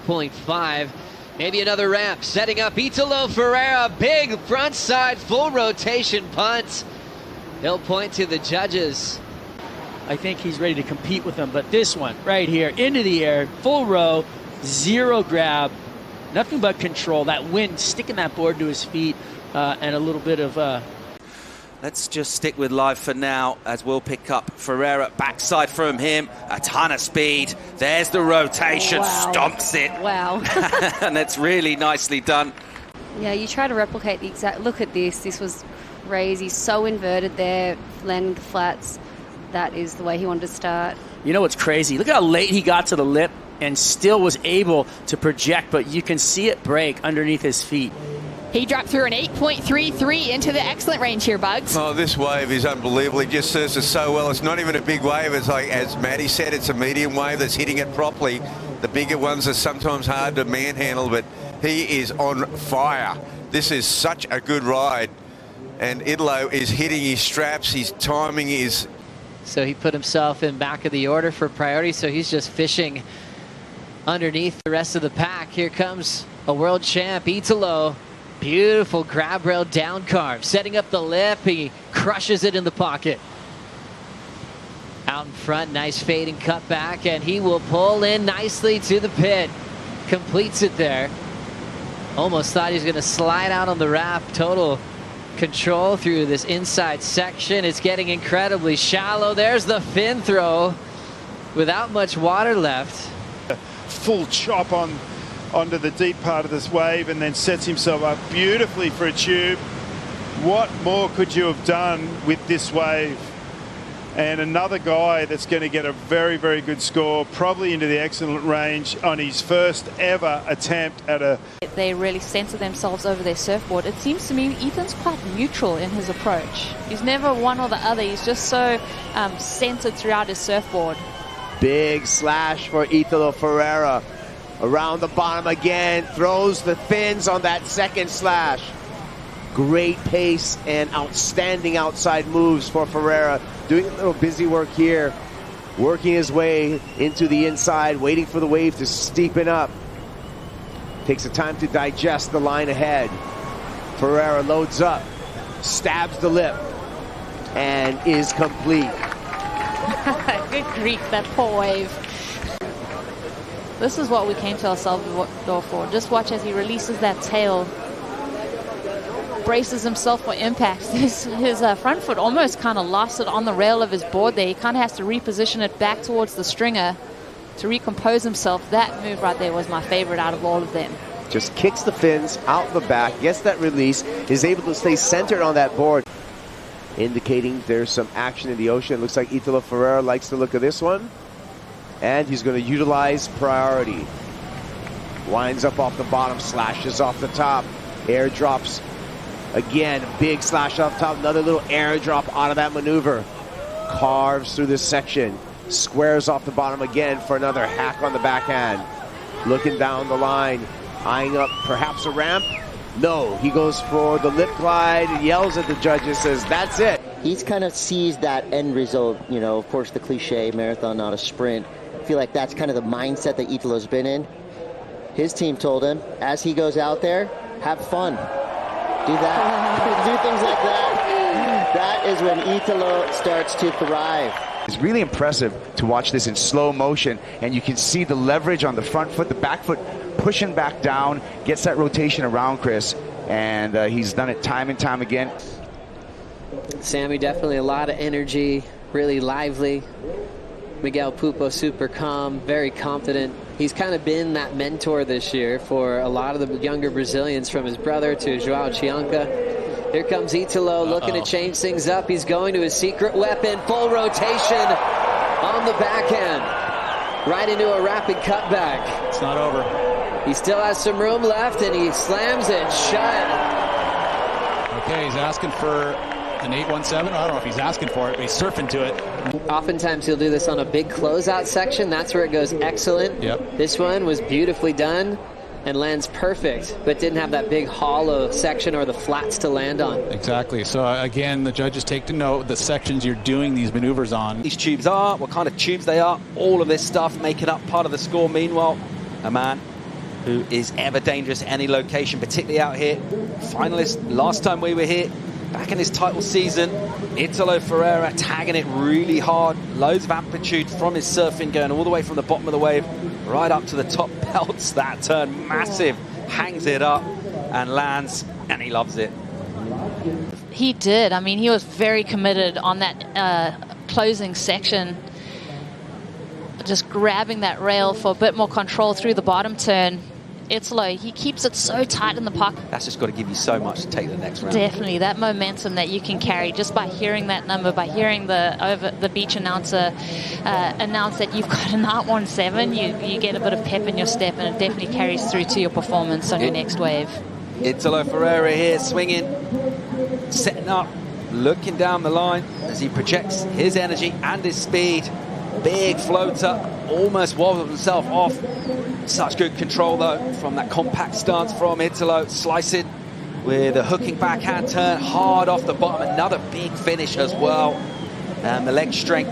4.5. Maybe another ramp, setting up Italo Ferreira, big frontside full rotation punt. He'll point to the judges. I think he's ready to compete with them, but this one right here, into the air, full row, zero grab, nothing but control. That wind sticking that board to his feet, and a little bit of... Let's just stick with live for now as we'll pick up Ferreira. Backside from him, a ton of speed. There's the rotation, wow. Stomps it. Wow. And it's really nicely done. Yeah, you try to replicate the exact... Look at this. This was crazy. So inverted there, landing the flats. That is the way he wanted to start. You know what's crazy? Look how late he got to the lip and still was able to project, but you can see it break underneath his feet. He dropped through an 8.33 into the excellent range here, Bugs. Oh, this wave is unbelievable. He just serves us so well. It's not even a big wave. It's like, as Maddie said, it's a medium wave that's hitting it properly. The bigger ones are sometimes hard to manhandle, but he is on fire. This is such a good ride. And Italo is hitting his straps. His timing is... So he put himself in back of the order for priority, so he's just fishing underneath the rest of the pack. Here comes a world champ, Italo. Beautiful grab rail down carve, setting up the lip. He crushes it in the pocket. Out in front, nice fading cutback, and he will pull in nicely to the pit. Completes it there. Almost thought he was going to slide out on the raft. Total control through this inside section. It's getting incredibly shallow. There's the fin throw without much water left. Full chop onto the deep part of this wave and then sets himself up beautifully for a tube. What more could you have done with this wave? And another guy that's going to get a very, very good score, probably into the excellent range on his first ever attempt at a... They really center themselves over their surfboard. It seems to me Ethan's quite neutral in his approach. He's never one or the other. He's just so centered throughout his surfboard. Big slash for Italo Ferreira. Around the bottom again, throws the fins on that second slash. Great pace and outstanding outside moves for Ferreira. Doing a little busy work here, working his way into the inside, waiting for the wave to steepen up. Takes the time to digest the line ahead. Ferreira loads up, stabs the lip, and is complete. Good grief, that poor wave. This is what we came to El Salvador for. Just watch as he releases that tail. Braces himself for impact. His front foot almost kind of lost it on the rail of his board there. He kind of has to reposition it back towards the stringer to recompose himself. That move right there was my favorite out of all of them. Just kicks the fins out the back, gets that release, is able to stay centered on that board, indicating there's some action in the ocean. It looks like Italo Ferreira likes the look of this one, and he's going to utilize priority. Winds up off the bottom, slashes off the top, air drops. Again, big slash off top, another little airdrop out of that maneuver. Carves through this section, squares off the bottom again for another hack on the backhand. Looking down the line, eyeing up perhaps a ramp. No, he goes for the lip glide, yells at the judges, says, that's it. He's kind of sees that end result, you know, of course the cliche, marathon, not a sprint. I feel like that's kind of the mindset that Italo's been in. His team told him, as he goes out there, have fun. Do that, do things like that. That is when Italo starts to thrive. It's really impressive to watch this in slow motion, and you can see the leverage on the front foot, the back foot pushing back down, gets that rotation around Chris, and he's done it time and time again. Sammy, definitely a lot of energy, really lively. Miguel Pupo, super calm, very confident. He's kind of been that mentor this year for a lot of the younger Brazilians, from his brother to Joao Chianca. Here comes Italo looking to change things up. He's going to his secret weapon, full rotation on the backhand. Right into a rapid cutback. It's not over. He still has some room left, and he slams it shut. Okay, he's asking for an 817. I don't know if he's asking for it, but he's surfing to it. Oftentimes he'll do this on a big closeout section. That's where it goes excellent. Yep. This one was beautifully done and lands perfect, but didn't have that big hollow section or the flats to land on. Exactly. So again, the judges take to note the sections you're doing these maneuvers on. These tubes are, what kind of tubes they are, all of this stuff making up part of the score. Meanwhile, a man who is ever dangerous at any location, particularly out here. Finalist last time we were here, back in his title season. Italo Ferreira tagging it really hard. Loads of amplitude from his surfing, going all the way from the bottom of the wave right up to the top. Belts that turn massive, hangs it up and lands, and he loves it. He did. I mean, he was very committed on that closing section. Just grabbing that rail for a bit more control through the bottom turn. Italo, he keeps it so tight in the pocket. That's just got to give you so much to take the next round. Definitely, that momentum that you can carry just by hearing that number, by hearing the beach announcer announce that you've got a 917, you get a bit of pep in your step, and it definitely carries through to your performance on your next wave. Italo Ferreira here, swinging, setting up, looking down the line as he projects his energy and his speed. Big floater, almost wobbled himself off. Such good control though from that compact stance from Italo. Slicing with a hooking backhand turn hard off the bottom. Another big finish as well. And the leg strength.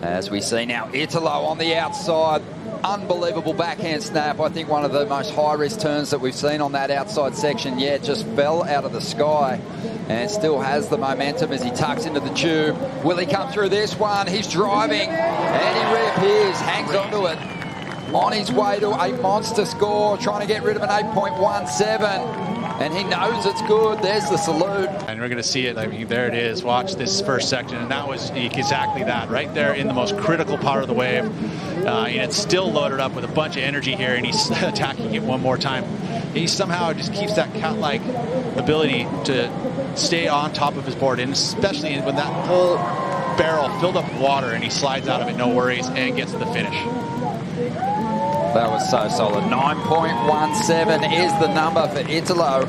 As we see now, Italo on the outside. Unbelievable backhand snap. I think one of the most high-risk turns that we've seen on that outside section yet. Just fell out of the sky and still has the momentum as he tucks into the tube. Will he come through this one? He's driving and he reappears, hangs onto it. On his way to a monster score, trying to get rid of an 8.17. And he knows it's good. There's the salute. And we're going to see it. I mean, there it is. Watch this first section. And that was exactly that. Right there in the most critical part of the wave. And it's still loaded up with a bunch of energy here. And he's attacking it one more time. He somehow just keeps that cat-like ability to stay on top of his board. And especially when that whole barrel filled up with water and he slides out of it, no worries, and gets to the finish. That was so solid. 9.17 is the number for Italo.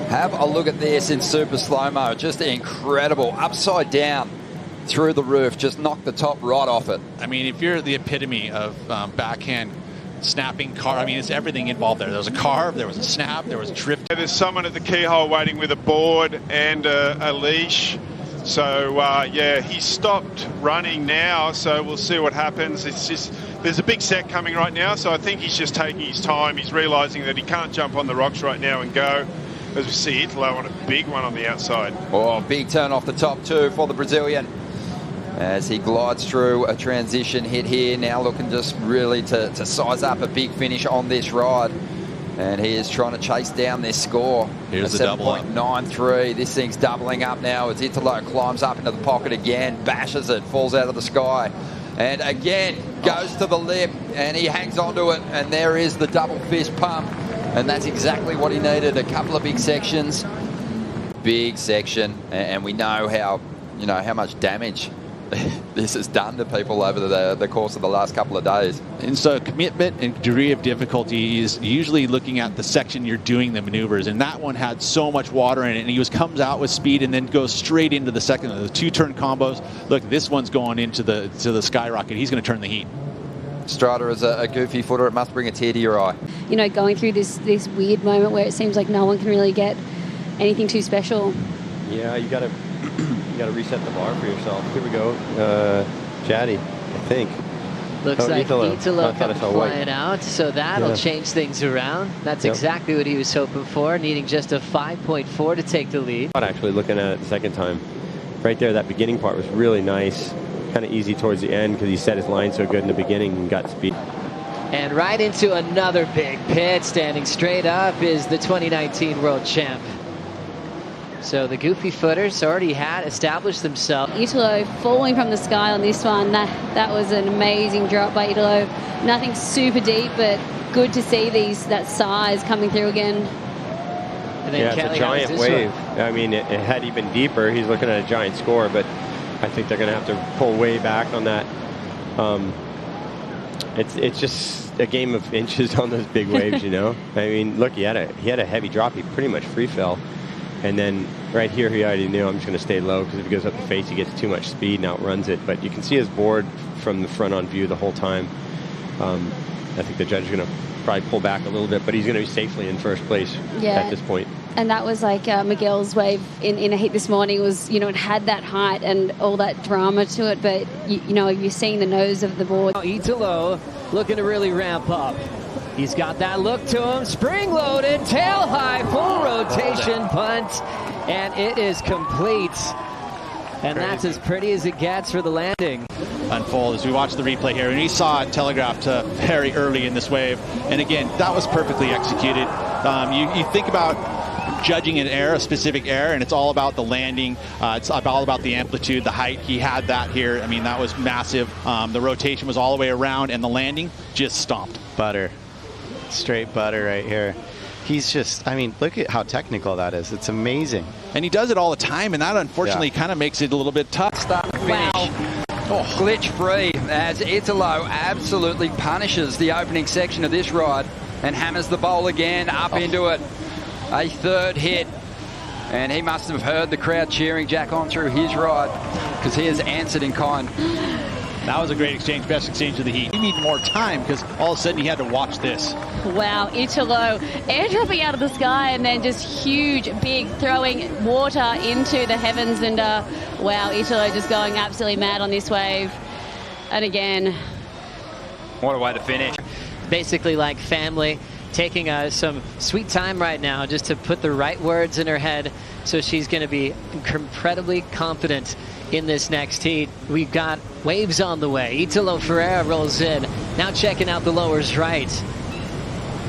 Have a look at this in super slow-mo. Just incredible. Upside down through the roof. Just knocked the top right off it. I mean, if you're the epitome of backhand snapping carve, I mean, it's everything involved there. There was a carve, there was a snap, there was a drift. There's someone at the keyhole waiting with a board and a leash. So, yeah, he stopped running now, so we'll see what happens. It's just, there's a big set coming right now, so I think he's just taking his time. He's realising that he can't jump on the rocks right now and go. As we see Italo on a big one on the outside. Oh, big turn off the top too for the Brazilian. As he glides through a transition hit here, now looking just really to size up a big finish on this ride. And he is trying to chase down this score. Here's the double up. 7.93. This thing's doubling up now as Italo climbs up into the pocket again, bashes it, falls out of the sky. And again, goes to the lip, and he hangs onto it, and there is the double fist pump. And that's exactly what he needed. A couple of big sections. Big section. And we know how much damage this has done to people over the course of the last couple of days. And so commitment and degree of difficulty is usually looking at the section you're doing the maneuvers, and that one had so much water in it, and he comes out with speed and then goes straight into the second, the two-turn combos. Look, this one's going into the skyrocket. He's going to turn the heat. Strider is a goofy footer. It must bring a tear to your eye. You know, going through this weird moment where it seems like no one can really get anything too special. Yeah, you got to reset the bar for yourself. Here we go. Jaddy, I think. Looks like Italo coming flying out, so that'll change things around. That's exactly what he was hoping for, needing just a 5.4 to take the lead. Actually, looking at it the second time, right there, that beginning part was really nice. Kind of easy towards the end because he set his line so good in the beginning and got speed. And right into another big pit, standing straight up is the 2019 world champ. So the goofy footers already had established themselves. Italo falling from the sky on this one. That was an amazing drop by Italo. Nothing super deep, but good to see that size coming through again. And then it's a giant wave. I mean, it had even deeper. He's looking at a giant score, but I think they're going to have to pull way back on that. It's just a game of inches on those big waves, you know. I mean, look, he had a heavy drop. He pretty much free fell. And then right here, he already knew I'm just going to stay low because if he goes up the face, he gets too much speed and outruns it. But you can see his board from the front on view the whole time. I think the judge is going to probably pull back a little bit, but he's going to be safely in first place at this point. And that was like Miguel's wave in a heat this morning. Was, you know, it had that height and all that drama to it, but you know, you're seeing the nose of the board. Italo looking to really ramp up. He's got that look to him, spring-loaded, tail-high, full rotation punt, and it is complete. And that's as pretty as it gets for the landing. Unfold as we watch the replay here, and he saw it telegraphed very early in this wave. And again, that was perfectly executed. You think about judging an air, a specific air, and it's all about the landing. It's all about the amplitude, the height. He had that here. I mean, that was massive. The rotation was all the way around, and the landing just stomped. Butter. Straight butter right here. He's just, I mean, look at how technical that is. It's amazing. And he does it all the time, and that unfortunately kind of makes it a little bit tough. Start to finish. Oh. Glitch free as Italo absolutely punishes the opening section of this ride and hammers the bowl again up into it. A third hit. And he must have heard the crowd cheering Jack on through his ride because he has answered in kind. That was a great exchange, best exchange of the heat. He needed more time because all of a sudden he had to watch this. Wow, Italo airdropping out of the sky and then just huge, big, throwing water into the heavens. And wow, Italo just going absolutely mad on this wave. And again. What a way to finish. Basically like family, taking some sweet time right now just to put the right words in her head. So she's going to be incredibly confident in this next heat. We've got waves on the way. Italo Ferreira rolls in. Now checking out the lowers right.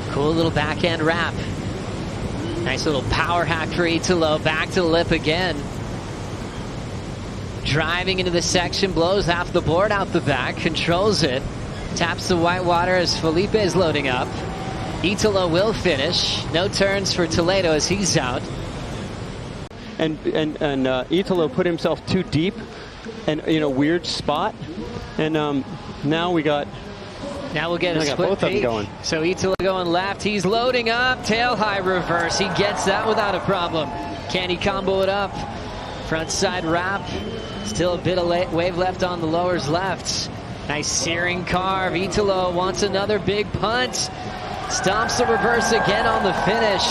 Cool little backhand wrap. Nice little power hack for Italo. Back to the lip again. Driving into the section, blows half the board out the back, controls it. Taps the white water as Felipe is loading up. Italo will finish. No turns for Toledo as he's out. And Italo put himself too deep and in a weird spot. And now we got... Now we'll get a split both of them going. So Italo going left. He's loading up. Tail high reverse. He gets that without a problem. Can he combo it up? Front side wrap. Still a bit of wave left on the lowers left. Nice searing carve. Italo wants another big punt. Stomps the reverse again on the finish.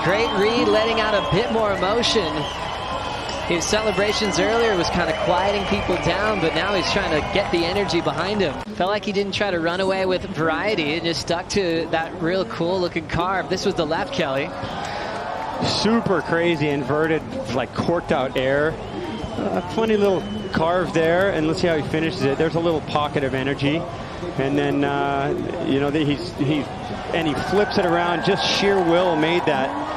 Great read, letting out a bit more emotion. His celebrations earlier was kind of quieting people down, but now he's trying to get the energy behind him. Felt like he didn't try to run away with variety and just stuck to that real cool looking carve. This was the left, Kelly. Super crazy inverted, like corked out air. Funny little carve there, and let's see how he finishes it. There's a little pocket of energy. And then, you know, he flips it around. Just sheer will made that.